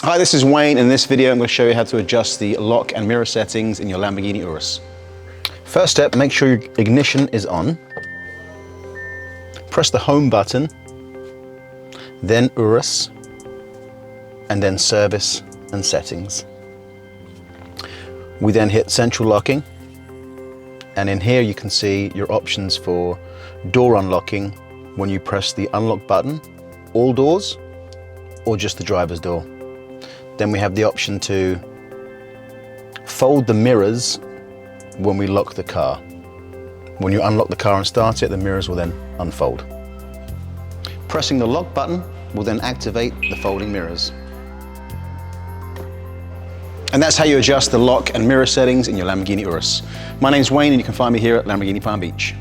Hi, this is Wayne. In this video, I'm going to show you how to adjust the lock and mirror settings in your Lamborghini Urus. First step, make sure your ignition is on. Press the home button, then Urus, and then service and settings. We then hit central locking, and in here you can see your options for door unlocking when you press the unlock button, all doors, or just the driver's door. Then we have the option to fold the mirrors when we lock the car. When you unlock the car and start it, the mirrors will then unfold. Pressing the lock button will then activate the folding mirrors. And that's how you adjust the lock and mirror settings in your Lamborghini Urus. My name's Wayne and you can find me here at Lamborghini Palm Beach.